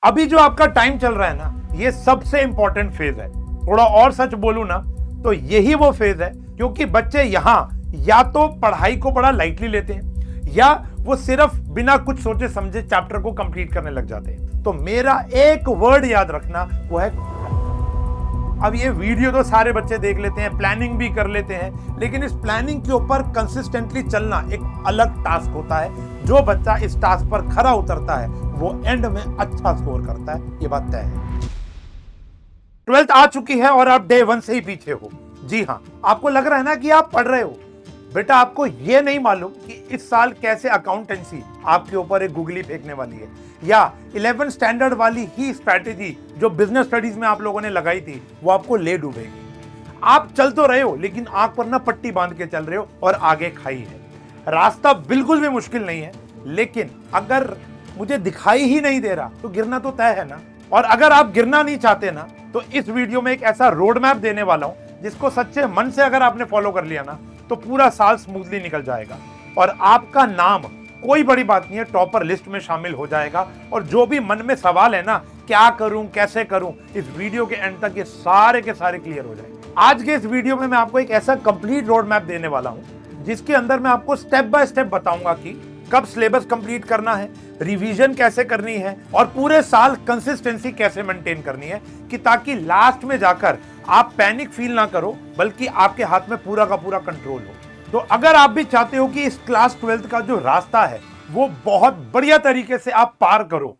अभी जो आपका टाइम चल रहा है ना, ये सबसे इंपॉर्टेंट फेज है। थोड़ा और सच बोलूं ना तो यही वो फेज है, क्योंकि बच्चे यहां या तो पढ़ाई को बड़ा लाइटली लेते हैं या वो सिर्फ बिना कुछ सोचे समझे चैप्टर को कंप्लीट करने लग जाते हैं। तो मेरा एक वर्ड याद रखना, वो है अब ये वीडियो तो सारे बच्चे देख लेते हैं, प्लानिंग भी कर लेते हैं, लेकिन इस प्लानिंग के ऊपर कंसिस्टेंटली चलना एक अलग टास्क होता है। जो बच्चा इस टास्क पर खरा उतरता है वो एंड में अच्छा स्कोर करता है, ये बात तय है। 12th आ चुकी है और आप डे 1 से ही पीछे हो। जी हाँ, आपको लग रहा है ना कि आप पढ़ रहे हो, बेटा आपको यह नहीं मालूम कि इस साल कैसे अकाउंटेंसी आपके ऊपर एक गुगली फेंकने वाली है, या 11th स्टैंडर्ड वाली ही स्ट्रैटेजी जो बिजनेस स्टडीज में आप लोगों ने लगाई थी वो आपको ले डूबेगी। आप चल तो रहे हो लेकिन आंख पर ना पट्टी बांध के चल रहे हो और आगे खाई है। रास्ता बिल्कुल भी मुश्किल नहीं है, लेकिन अगर मुझे दिखाई ही नहीं दे रहा तो गिरना तो तय है ना। और अगर आप गिरना नहीं चाहते ना तो इस वीडियो में एक ऐसा रोड मैप देने वाला हूं जिसको सच्चे मन से अगर आपने फॉलो कर लिया ना तो पूरा साल स्मूथली निकल जाएगा और आपका नाम कोई बड़ी बात नहीं है, टॉपर लिस्ट में शामिल हो जाएगा। और जो भी मन में सवाल है ना, क्या करूं कैसे करूं, इस वीडियो के एंड तक ये सारे के सारे क्लियर हो जाएंगे। आज के इस वीडियो में मैं आपको एक ऐसा कंप्लीट रोड मैप देने वाला हूं जिसके अंदर मैं आपको स्टेप बाय स्टेप बताऊंगा कि कब सिलेबस कंप्लीट करना है, रिवीजन कैसे करनी है और पूरे साल कंसिस्टेंसी कैसे मेंटेन करनी है, कि ताकि लास्ट में जाकर आप पैनिक फील ना करो बल्कि आपके हाथ में पूरा का पूरा कंट्रोल हो। तो अगर आप भी चाहते हो कि इस क्लास 12th का जो रास्ता है वो बहुत बढ़िया तरीके से आप पार करो,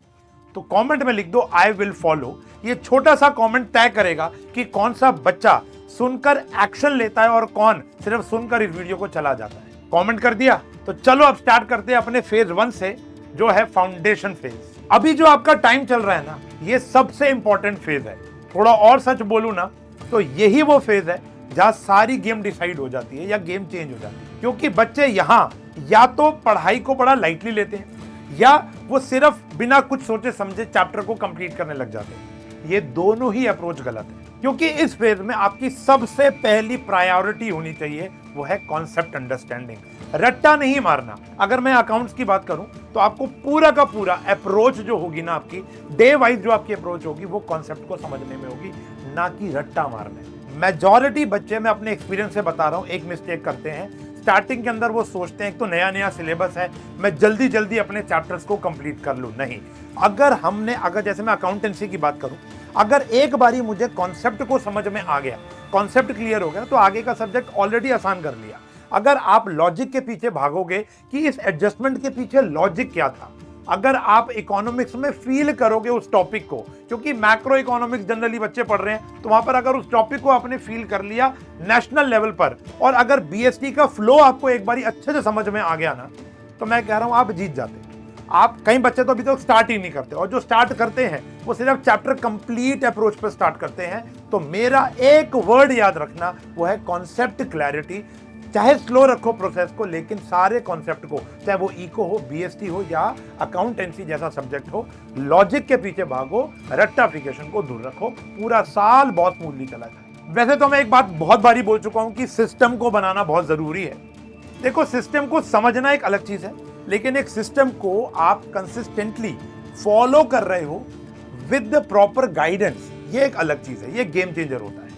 तो कमेंट में लिख दो आई विल फॉलो। ये छोटा सा कमेंट तय करेगा कि कौन सा बच्चा सुनकर एक्शन लेता है और कौन सिर्फ सुनकर इस वीडियो को चला जाता है। कमेंट कर दिया? तो चलो अब स्टार्ट करते हैं अपने फेज 1 से, जो है फाउंडेशन फेज। अभी जो आपका टाइम चल रहा है ना, ये सबसे इंपॉर्टेंट फेज है। थोड़ा और सच बोलूं ना तो यही वो फेज है जहां सारी गेम डिसाइड हो जाती है या गेम चेंज हो जाती है, क्योंकि बच्चे यहां या तो पढ़ाई को बड़ा लाइटली लेते हैं या वो सिर्फ बिना कुछ सोचे समझे चैप्टर को कंप्लीट करने लग जाते हैं। ये दोनों ही अप्रोच गलत है, क्योंकि इस फेज में आपकी सबसे पहली प्रायोरिटी होनी चाहिए, वो है कॉन्सेप्ट अंडरस्टैंडिंग। रट्टा नहीं मारना। अगर मैं अकाउंट्स की बात करूं तो आपको पूरा का पूरा अप्रोच जो होगी ना, आपकी डे वाइज जो आपकी अप्रोच होगी वो कॉन्सेप्ट को समझने में होगी, ना कि रट्टा मारने। मेजॉरिटी बच्चे, मैं अपने एक्सपीरियंस से बता रहा हूं, एक मिस्टेक करते हैं। स्टार्टिंग के अंदर वो सोचते हैं एक तो नया नया सिलेबस है, मैं जल्दी जल्दी अपने चैप्टर्स को कंप्लीट कर लूं। नहीं, अगर जैसे मैं अकाउंटेंसी की बात करूं, अगर एक बारी मुझे कॉन्सेप्ट को समझ में आ गया, कॉन्सेप्ट क्लियर हो गया, तो आगे का सब्जेक्ट ऑलरेडी आसान कर लिया। अगर आप लॉजिक के पीछे भागोगे कि इस एडजस्टमेंट के पीछे लॉजिक क्या था, अगर आप इकोनॉमिक्स में फील करोगे उस टॉपिक को, क्योंकि मैक्रो इकोनॉमिक्स जनरली बच्चे पढ़ रहे हैं, तो वहां पर अगर उस टॉपिक को आपने फील कर लिया नेशनल लेवल पर, और अगर बीएसटी का फ्लो आपको एक बारी अच्छे से समझ में आ गया ना, तो मैं कह रहा हूं आप जीत जाते हैं। आप कई बच्चे तो अभी तक स्टार्ट ही नहीं करते, और जो स्टार्ट करते हैं वो सिर्फ चैप्टर कंप्लीट अप्रोच पर स्टार्ट करते हैं। तो मेरा एक वर्ड याद रखना, वो है कॉन्सेप्ट क्लैरिटी। चाहे स्लो रखो प्रोसेस को, लेकिन सारे कॉन्सेप्ट को, चाहे वो इको हो, बीएसटी हो या अकाउंटेंसी जैसा सब्जेक्ट हो, लॉजिक के पीछे भागो, रट्टाफिकेशन को दूर रखो, पूरा साल बहुत स्मूथली चला जाए। वैसे तो मैं एक बात बहुत बारी बोल चुका हूं कि सिस्टम को बनाना बहुत जरूरी है। देखो, सिस्टम को समझना एक अलग चीज है, लेकिन एक सिस्टम को आप कंसिस्टेंटली फॉलो कर रहे हो विद द प्रॉपर गाइडेंस, ये एक अलग चीज है, ये गेम चेंजर होता है।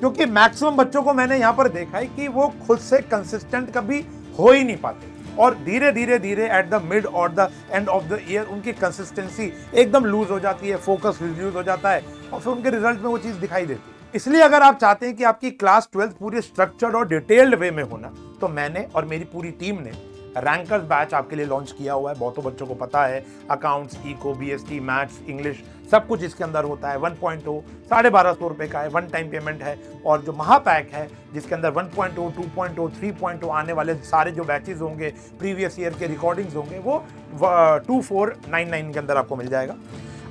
क्योंकि मैक्सिमम बच्चों को मैंने यहां पर देखा है कि वो खुद से कंसिस्टेंट कभी हो ही नहीं पाते, और धीरे धीरे धीरे एट द मिड और the end of the year उनकी कंसिस्टेंसी एकदम लूज हो जाती है, फोकस रिड्यूस हो जाता है, और फिर उनके रिजल्ट में वो चीज दिखाई देती है। इसलिए अगर आप चाहते हैं कि आपकी क्लास 12th पूरी स्ट्रक्चर्ड और डिटेल्ड वे में होना, तो मैंने और मेरी पूरी टीम ने रैंकर्स बैच आपके लिए लॉन्च किया हुआ है। बहुतों बच्चों को पता है, accounts, eco, BST, maths, English, सब कुछ इसके अंदर होता है। 1.0 1250 रुपए का है, वन टाइम पेमेंट है। और जो महापैक है जिसके अंदर 1.0, 2.0, 3.0 आने वाले सारे जो बैचेस होंगे, प्रीवियस ईयर के रिकॉर्डिंग्स होंगे, वो 2499 के अंदर आपको मिल जाएगा।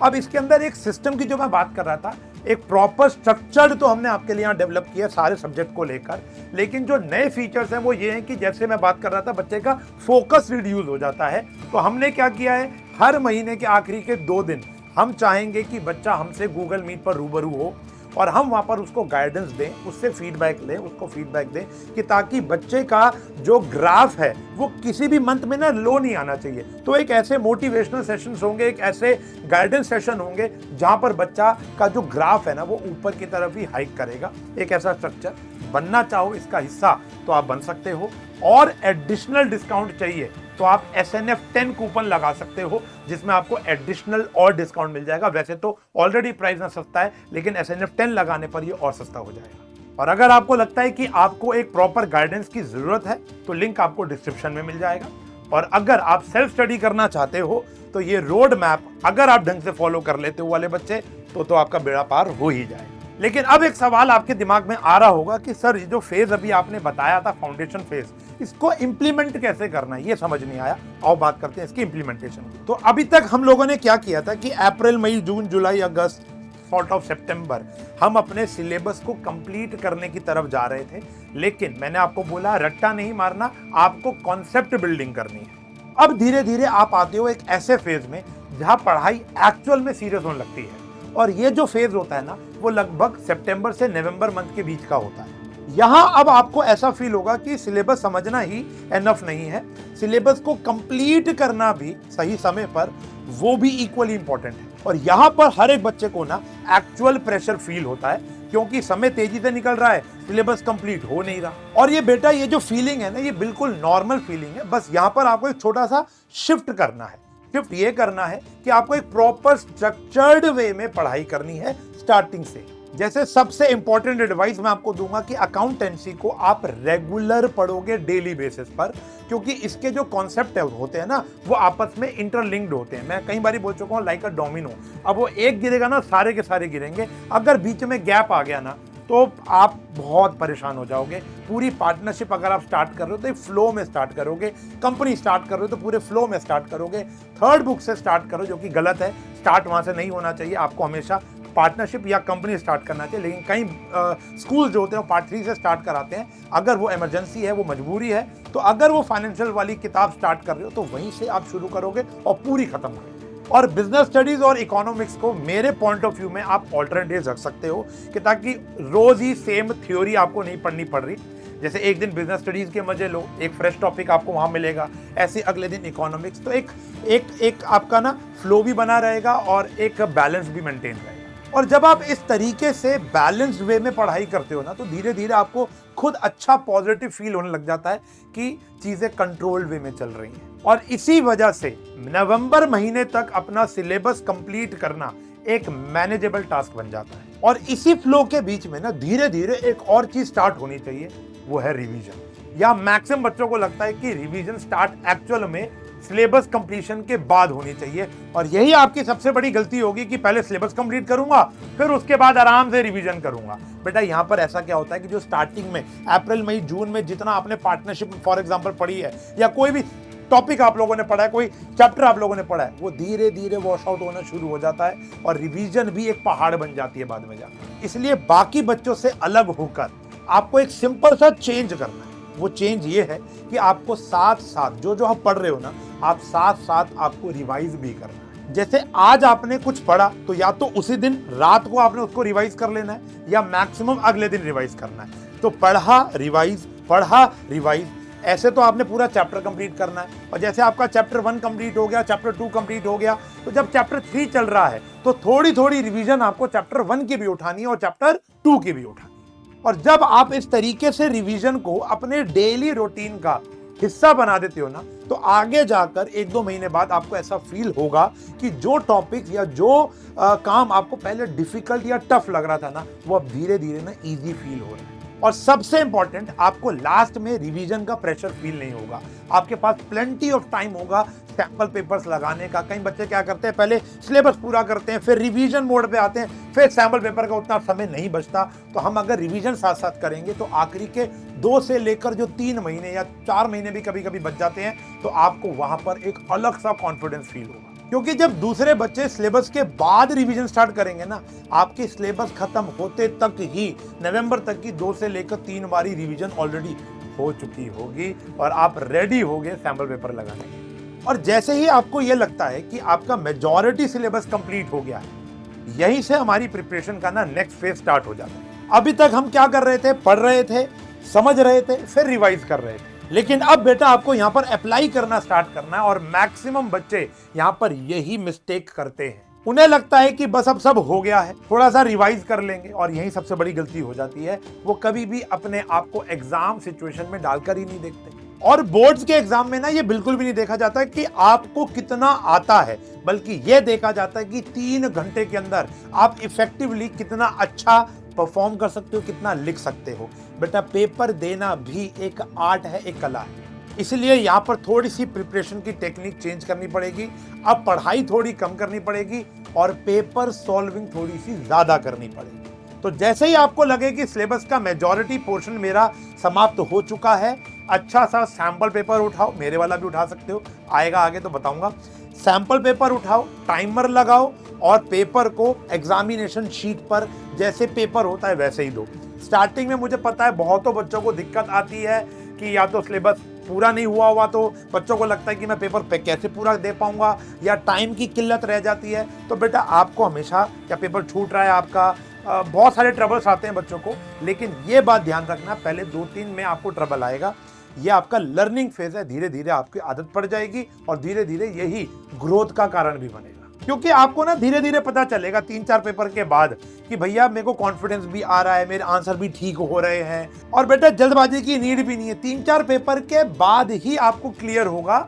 अब इसके अंदर एक सिस्टम की जो मैं बात कर रहा था, एक प्रॉपर स्ट्रक्चर्ड तो हमने आपके लिए यहाँ डेवलप किया सारे सब्जेक्ट को लेकर, लेकिन जो नए फीचर्स हैं वो ये हैं कि जैसे मैं बात कर रहा था, बच्चे का फोकस रिड्यूस हो जाता है। तो हमने क्या किया है, हर महीने के आखिरी के 2 दिन हम चाहेंगे कि बच्चा हमसे गूगल मीट पर रूबरू हो, और हम वहाँ पर उसको गाइडेंस दें, उससे फीडबैक लें, उसको फीडबैक दें कि ताकि बच्चे का जो ग्राफ है वो किसी भी मंथ में ना लो नहीं आना चाहिए। तो एक ऐसे मोटिवेशनल सेशंस होंगे, एक ऐसे गाइडेंस सेशन होंगे जहाँ पर बच्चा का जो ग्राफ है ना वो ऊपर की तरफ ही हाइक करेगा। एक ऐसा स्ट्रक्चर बनना चाहो इसका हिस्सा तो आप बन सकते हो, और एडिशनल डिस्काउंट चाहिए तो आप SNF 10 कूपन लगा सकते हो जिसमें आपको एडिशनल और डिस्काउंट मिल जाएगा। वैसे तो ऑलरेडी प्राइस ना सस्ता है, लेकिन SNF 10 लगाने पर ये और सस्ता हो जाएगा। और अगर आपको लगता है कि आपको एक प्रॉपर गाइडेंस की जरूरत है तो लिंक आपको डिस्क्रिप्शन में मिल जाएगा। और अगर आप सेल्फ स्टडी करना चाहते हो तो ये रोड मैप अगर आप ढंग से फॉलो कर लेते हो वाले बच्चे तो आपका बेड़ा पार हो ही जाएगा। लेकिन अब एक सवाल आपके दिमाग में आ रहा होगा कि सर ये जो फेज अभी आपने बताया था फाउंडेशन फेज, इसको इंप्लीमेंट कैसे करना है, ये समझ नहीं आया। आओ बात करते हैं इसकी इंप्लीमेंटेशन की। तो अभी तक हम लोगों ने क्या किया था कि अप्रैल, मई, जून, जुलाई, अगस्त, सॉर्ट ऑफ सितंबर हम अपने सिलेबस को कंप्लीट करने की तरफ जा रहे थे। लेकिन मैंने आपको बोला रट्टा नहीं मारना, आपको कॉन्सेप्ट बिल्डिंग करनी है। अब धीरे धीरे आप आते हो एक ऐसे फेज में जहां पढ़ाई एक्चुअल में सीरियस होने लगती है, और ये जो फेज होता है ना वो लगभग सितंबर से नवंबर मंथ के बीच का होता है। यहां अब आपको ऐसा फील होगा कि सिलेबस समझना ही एनफ नहीं है, सिलेबस को कंप्लीट करना भी सही समय पर वो भी इक्वली इंपॉर्टेंट है। और यहां पर हर एक बच्चे को ना एक्चुअल प्रेशर फील होता है क्योंकि समय तेजी से निकल रहा है, सिलेबस कंप्लीट हो नहीं रहा। और ये बेटा ये जो फीलिंग है ना ये बिल्कुल नॉर्मल फीलिंग है, बस यहां पर आपको एक छोटा सा शिफ्ट करना है। शिफ्ट ये करना है कि आपको एक प्रॉपर स्ट्रक्चर्ड वे में पढ़ाई करनी है स्टार्टिंग से। जैसे सबसे इंपॉर्टेंट एडवाइस मैं आपको दूंगा कि अकाउंटेंसी को आप रेगुलर पढ़ोगे डेली बेसिस पर, क्योंकि इसके जो कॉन्सेप्ट होते हैं ना वो आपस में इंटरलिंक्ड होते हैं। मैं कई बार बोल चुका हूँ लाइक अ डोमिनो, अब वो एक गिरेगा ना सारे के सारे गिरेंगे। अगर बीच में गैप आ गया ना तो आप बहुत परेशान हो जाओगे। पूरी पार्टनरशिप अगर आप स्टार्ट कर रहे हो तो फ्लो में स्टार्ट करोगे, कंपनी स्टार्ट कर रहे हो तो पूरे फ्लो में स्टार्ट करोगे। थर्ड बुक से स्टार्ट करो जो कि गलत है, स्टार्ट वहां से नहीं होना चाहिए। आपको हमेशा पार्टनरशिप या कंपनी स्टार्ट करना चाहिए। लेकिन कई स्कूल जो होते हैं वो पार्ट 3 से स्टार्ट कराते हैं, अगर वो इमरजेंसी है, वो मजबूरी है। तो अगर वो फाइनेंशियल वाली किताब स्टार्ट कर रहे हो तो वहीं से आप शुरू करोगे और पूरी खत्म करोगे। और बिजनेस स्टडीज और इकोनॉमिक्स को मेरे पॉइंट ऑफ व्यू में आप ऑल्टरनेटिव रख सकते हो कि ताकि रोज ही सेम थ्योरी आपको नहीं पढ़नी पड़ रही। जैसे एक दिन बिजनेस स्टडीज के मजे लो, एक फ्रेश टॉपिक आपको वहां मिलेगा, ऐसे अगले दिन इकोनॉमिक्स। तो एक आपका ना फ्लो भी बना रहेगा और एक बैलेंस भी मेंटेन रहेगा। और जब आप इस तरीके से बैलेंस्ड वे में पढ़ाई करते हो ना तो धीरे धीरे आपको खुद अच्छा पॉजिटिव फील होने लग जाता है कि चीजें कंट्रोल्ड वे में चल रही हैं। और इसी वजह से नवंबर महीने तक अपना सिलेबस कंप्लीट करना एक मैनेजेबल टास्क बन जाता है। और इसी फ्लो के बीच में ना धीरे धीरे एक और चीज स्टार्ट होनी चाहिए, वो है रिवीजन। या मैक्सिमम बच्चों को लगता है कि रिवीजन स्टार्ट एक्चुअल में सिलेबस कंप्लीशन के बाद होनी चाहिए, और यही आपकी सबसे बड़ी गलती होगी कि पहले सिलेबस कंप्लीट करूंगा फिर उसके बाद आराम से रिवीजन करूंगा। बेटा यहाँ पर ऐसा क्या होता है कि जो स्टार्टिंग में अप्रैल, मई, जून में जितना आपने पार्टनरशिप फॉर एग्जांपल पढ़ी है या कोई भी टॉपिक आप लोगों ने पढ़ा है, कोई चैप्टर आप लोगों ने पढ़ा है, वो धीरे धीरे वॉश आउट होना शुरू हो जाता है और रिवीजन भी एक पहाड़ बन जाती है बाद में जाकर। इसलिए बाकी बच्चों से अलग होकर आपको एक सिंपल सा चेंज करना है। वो चेंज ये है कि आपको साथ साथ जो आप पढ़ रहे हो ना, आप साथ साथ आपको रिवाइज भी करना है। जैसे आज आपने कुछ पढ़ा तो या तो उसी दिन रात को आपने उसको रिवाइज कर लेना है या मैक्सिमम अगले दिन रिवाइज करना है। तो पढ़ा रिवाइज ऐसे तो आपने पूरा चैप्टर कंप्लीट करना है। और जैसे आपका चैप्टर 1 कंप्लीट हो गया, चैप्टर 2 कंप्लीट हो गया, तो जब चैप्टर 3 चल रहा है तो थोड़ी थोड़ी रिवीजन आपको चैप्टर 1 की भी उठानी है और चैप्टर 2 की भी उठानी है। और जब आप इस तरीके से रिवीजन को अपने डेली रूटीन का हिस्सा बना देते हो ना तो आगे जाकर 1-2 महीने बाद आपको ऐसा फील होगा कि जो टॉपिक या जो काम आपको पहले डिफिकल्ट या टफ लग रहा था ना वो अब धीरे धीरे ना इजी फील हो रहा है। और सबसे इंपॉर्टेंट, आपको लास्ट में रिवीजन का प्रेशर फील नहीं होगा। आपके पास प्लेंटी ऑफ टाइम होगा सैंपल पेपर्स लगाने का। कई बच्चे क्या करते हैं, पहले सिलेबस पूरा करते हैं फिर रिवीजन मोड पे आते हैं, फिर सैंपल पेपर का उतना समय नहीं बचता। तो हम अगर रिवीजन साथ साथ करेंगे तो आखिरी के 2 से लेकर जो 3 महीने या 4 महीने भी कभी कभी बच जाते हैं तो आपको वहां पर एक अलग सा कॉन्फिडेंस फील होगा। क्योंकि जब दूसरे बच्चे सिलेबस के बाद रिवीजन स्टार्ट करेंगे ना, आपके सिलेबस खत्म होते तक ही नवंबर तक की 2 से लेकर 3 बारी रिवीजन ऑलरेडी हो चुकी होगी और आप रेडी होगे सैंपल पेपर लगाने के। और जैसे ही आपको यह लगता है कि आपका मेजॉरिटी सिलेबस कंप्लीट हो गया है यहीं से हमारी प्रिपरेशन का ना नेक्स्ट फेज स्टार्ट हो जाता है। अभी तक हम क्या कर रहे थे, पढ़ रहे थे, समझ रहे थे, फिर रिवाइज कर रहे थे, लेकिन अब बेटा आपको यहां पर अप्लाई करना स्टार्ट करना है। और मैक्सिमम बच्चे यहां पर यही मिस्टेक करते हैं। उन्हें लगता है कि बस अब सब हो गया है, थोड़ा सा रिवाइज कर लेंगे, और यही सबसे बड़ी गलती हो जाती है। वो कभी भी अपने आप को एग्जाम सिचुएशन में डालकर ही नहीं देखते। और बोर्ड्स के एग्जाम में ना ये बिल्कुल भी नहीं देखा जाता कि आपको कितना आता है, बल्कि ये देखा जाता है कि 3 घंटे के अंदर आप इफेक्टिवली कितना अच्छा परफॉर्म कर सकते हो, कितना लिख सकते हो। बेटा पेपर देना भी एक आर्ट है, एक कला है। इसलिए यहाँ पर थोड़ी सी प्रिपरेशन की टेक्निक चेंज करनी पड़ेगी। अब पढ़ाई थोड़ी कम करनी पड़ेगी और पेपर सॉल्विंग थोड़ी सी ज्यादा करनी पड़ेगी। तो जैसे ही आपको लगे कि सिलेबस का मेजॉरिटी पोर्शन मेरा समाप्त हो चुका है, अच्छा सा सैंपल पेपर उठाओ, मेरे वाला भी उठा सकते हो, आएगा आगे तो बताऊंगा। सैंपल पेपर उठाओ, टाइमर लगाओ और पेपर को एग्जामिनेशन शीट पर जैसे पेपर होता है वैसे ही दो। स्टार्टिंग में मुझे पता है बहुतों बच्चों को दिक्कत आती है कि या तो सिलेबस पूरा नहीं हुआ तो बच्चों को लगता है कि मैं पेपर पे कैसे पूरा दे पाऊंगा, या टाइम की किल्लत रह जाती है। तो बेटा आपको हमेशा क्या पेपर छूट रहा है आपका, बहुत सारे ट्रबल्स आते हैं बच्चों को, लेकिन ये बात ध्यान रखना, पहले 2-3 में आपको ट्रबल आएगा। ये आपका लर्निंग फेज है, धीरे धीरे आपकी आदत पड़ जाएगी और धीरे धीरे यही ग्रोथ का कारण भी बनेगा। क्योंकि आपको ना धीरे धीरे पता चलेगा 3-4 पेपर के बाद कि भैया मेरे को कॉन्फिडेंस भी आ रहा है, मेरे आंसर भी ठीक हो रहे हैं। और बेटा जल्दबाजी की नीड भी नहीं है, 3-4 पेपर के बाद ही आपको क्लियर होगा,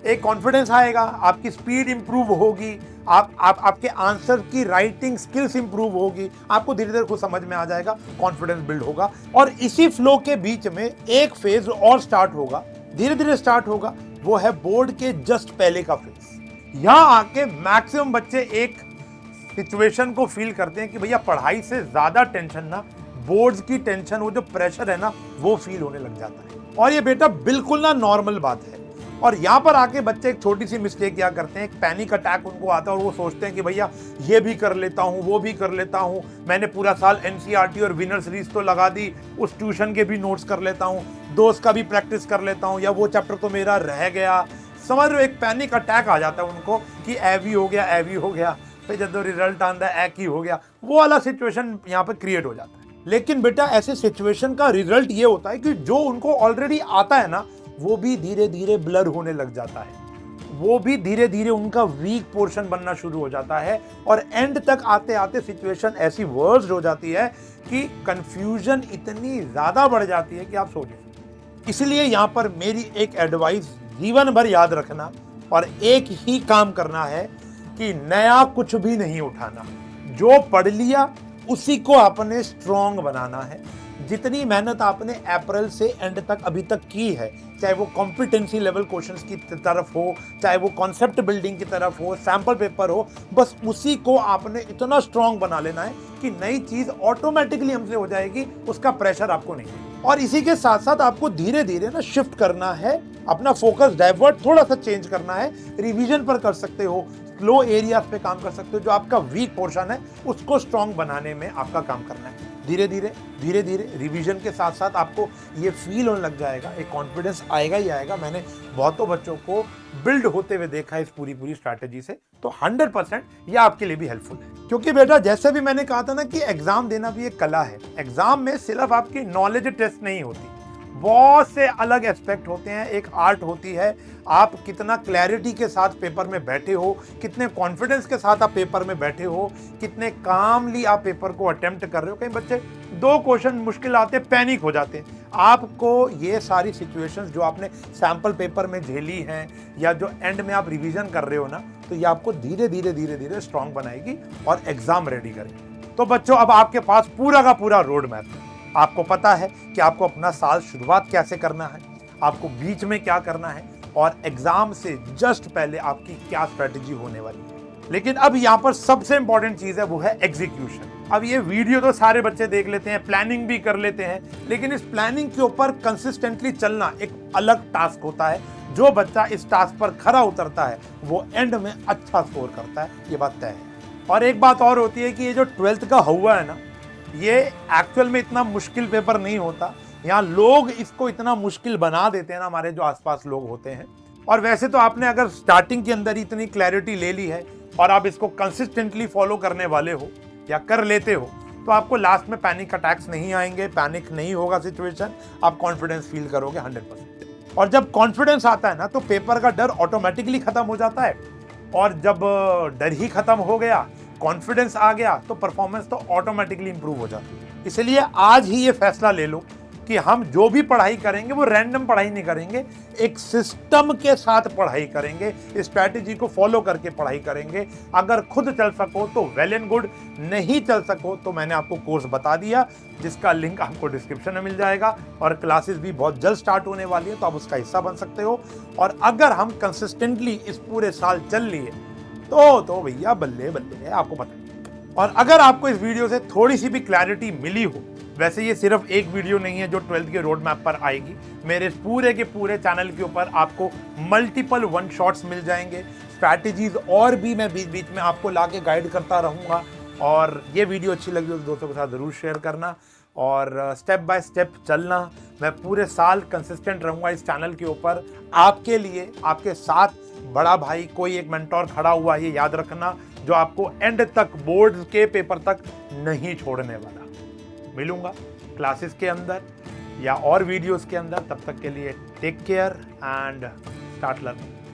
एक कॉन्फिडेंस आएगा, आपकी स्पीड इंप्रूव होगी, आपके आंसर की राइटिंग स्किल्स इंप्रूव होगी, आपको धीरे धीरे खुद समझ में आ जाएगा, कॉन्फिडेंस बिल्ड होगा। और इसी फ्लो के बीच में एक फेज और स्टार्ट होगा, धीरे धीरे स्टार्ट होगा, वो है बोर्ड के जस्ट पहले का फेज। यहां आके मैक्सिमम बच्चे एक सिचुएशन को फील करते हैं कि भैया पढ़ाई से ज्यादा टेंशन ना, बोर्ड्स की टेंशन, वो जो प्रेशर है ना, वो फील होने लग जाता है। और ये बेटा बिल्कुल ना नॉर्मल बात है। और यहां पर आके बच्चे एक छोटी सी मिस्टेक क्या करते हैं, एक पैनिक अटैक उनको आता है और वो सोचते हैं कि भैया ये भी कर लेता हूं, वो भी कर लेता हूं, मैंने पूरा साल एनसीईआरटी और विनर सीरीज तो लगा दी, उस ट्यूशन के भी नोट्स कर लेता हूं, दोस्त का भी प्रैक्टिस कर लेता हूं, या वो चैप्टर तो मेरा रह गया। समझ रहे हो, एक पैनिक अटैक आ जाता है उनको कि एवी हो गया, एवी हो गया, फिर जब रिजल्ट आता है एक ही हो गया, वो वाला सिचुएशन यहाँ पर क्रिएट हो जाता है। लेकिन बेटा ऐसे सिचुएशन का रिजल्ट ये होता है कि जो उनको ऑलरेडी आता है ना, वो भी धीरे धीरे ब्लर होने लग जाता है, वो भी धीरे धीरे उनका वीक पोर्शन बनना शुरू हो जाता है। और एंड तक आते आते सिचुएशन ऐसी वर्स्ट हो जाती है कि कंफ्यूजन इतनी ज्यादा बढ़ जाती है कि आप सोच नहीं सकते। इसलिए यहाँ पर मेरी एक एडवाइस जीवन भर याद रखना और एक ही काम करना है कि नया कुछ भी नहीं उठाना, जो पढ़ लिया उसी को आपने स्ट्रॉन्ग बनाना है। जितनी मेहनत आपने अप्रैल से एंड तक अभी तक की है, चाहे वो कॉम्पिटेंसी लेवल क्वेश्चंस की तरफ हो, चाहे वो कॉन्सेप्ट बिल्डिंग की तरफ हो, सैंपल पेपर हो, बस उसी को आपने इतना स्ट्रॉन्ग बना लेना है कि नई चीज ऑटोमेटिकली हमसे हो जाएगी, उसका प्रेशर आपको नहीं है। और इसी के साथ साथ आपको धीरे धीरे ना शिफ्ट करना है, अपना फोकस डाइवर्ट थोड़ा सा चेंज करना है, रिवीजन पर कर सकते हो, स्लो एरियाज पे काम कर सकते हो, जो आपका वीक पोर्शन है उसको स्ट्रॉन्ग बनाने में आपका काम करना है। धीरे धीरे रिवीजन के साथ साथ आपको ये फील होने लग जाएगा, एक कॉन्फिडेंस आएगा ही आएगा। मैंने बहुतों बच्चों को बिल्ड होते हुए देखा है इस पूरी स्ट्रैटेजी से, तो 100% ये आपके लिए भी हेल्पफुल है। क्योंकि बेटा जैसे भी मैंने कहा था ना कि एग्जाम देना भी एक कला है। एग्जाम में सिर्फ आपकी नॉलेज टेस्ट नहीं होती, बहुत से अलग एस्पेक्ट होते हैं, एक आर्ट होती है। आप कितना क्लैरिटी के साथ पेपर में बैठे हो, कितने कॉन्फिडेंस के साथ आप पेपर में बैठे हो, कितने कामली आप पेपर को अटेम्प्ट कर रहे हो। कई बच्चे 2 क्वेश्चन मुश्किल आते पैनिक हो जाते हैं। आपको ये सारी सिचुएशंस जो आपने सैंपल पेपर में झेली हैं या जो एंड में आप रिवीजन कर रहे हो ना, तो ये आपको धीरे धीरे स्ट्रॉन्ग बनाएगी और एग्जाम रेडी करेगी। तो बच्चों अब आपके पास पूरा का पूरा रोड मैप है। आपको पता है कि आपको अपना साल शुरुआत कैसे करना है, आपको बीच में क्या करना है और एग्जाम से जस्ट पहले आपकी क्या स्ट्रेटेजी होने वाली है। लेकिन अब यहाँ पर सबसे इंपॉर्टेंट चीज है, वो है एग्जीक्यूशन। अब ये वीडियो तो सारे बच्चे देख लेते हैं, प्लानिंग भी कर लेते हैं, लेकिन इस प्लानिंग के ऊपर कंसिस्टेंटली चलना एक अलग टास्क होता है। जो बच्चा इस टास्क पर खरा उतरता है वो एंड में अच्छा स्कोर करता है, ये बात तय है। और एक बात और होती है कि ये जो 12th का हुआ है ना, ये एक्चुअल में इतना मुश्किल पेपर नहीं होता। यहाँ लोग इसको इतना मुश्किल बना देते हैं ना, हमारे जो आसपास लोग होते हैं। और वैसे तो आपने अगर स्टार्टिंग के अंदर ही इतनी क्लैरिटी ले ली है और आप इसको कंसिस्टेंटली फॉलो करने वाले हो या कर लेते हो, तो आपको लास्ट में पैनिक अटैक्स नहीं आएंगे, पैनिक नहीं होगा सिचुएशन, आप कॉन्फिडेंस फील करोगे 100%। और जब कॉन्फिडेंस आता है ना तो पेपर का डर ऑटोमेटिकली खत्म हो जाता है, और जब डर ही खत्म हो गया, कॉन्फिडेंस आ गया, तो परफॉर्मेंस तो ऑटोमेटिकली इंप्रूव हो जाती है। इसलिए आज ही ये फैसला ले लो कि हम जो भी पढ़ाई करेंगे वो रैंडम पढ़ाई नहीं करेंगे, एक सिस्टम के साथ पढ़ाई करेंगे, स्ट्रैटेजी को फॉलो करके पढ़ाई करेंगे। अगर खुद चल सको तो वेल एंड गुड, नहीं चल सको तो मैंने आपको कोर्स बता दिया, जिसका लिंक आपको डिस्क्रिप्शन में मिल जाएगा, और क्लासेस भी बहुत जल्द स्टार्ट होने वाली है, तो आप उसका हिस्सा बन सकते हो। और अगर हम कंसिस्टेंटली इस पूरे साल चल लिए तो भैया बल्ले बल्ले है, आपको पता है। और अगर आपको इस वीडियो से थोड़ी सी भी क्लैरिटी मिली हो, वैसे ये सिर्फ एक वीडियो नहीं है जो 12th के रोड मैप पर आएगी, मेरे पूरे के पूरे चैनल के ऊपर आपको मल्टीपल वन शॉट्स मिल जाएंगे, स्ट्रैटेजीज और भी मैं बीच बीच में आपको लाके गाइड करता रहूँगा। और ये वीडियो अच्छी लगी तो दोस्तों के साथ ज़रूर शेयर करना, और स्टेप बाय स्टेप चलना। मैं पूरे साल कंसिस्टेंट रहूँगा इस चैनल के ऊपर आपके लिए, आपके साथ बड़ा भाई, कोई एक मेंटोर खड़ा हुआ, ये याद रखना, जो आपको एंड तक, बोर्ड के पेपर तक नहीं छोड़ने वाला। मिलूंगा क्लासेस के अंदर या और वीडियोस के अंदर, तब तक के लिए take care and start learning.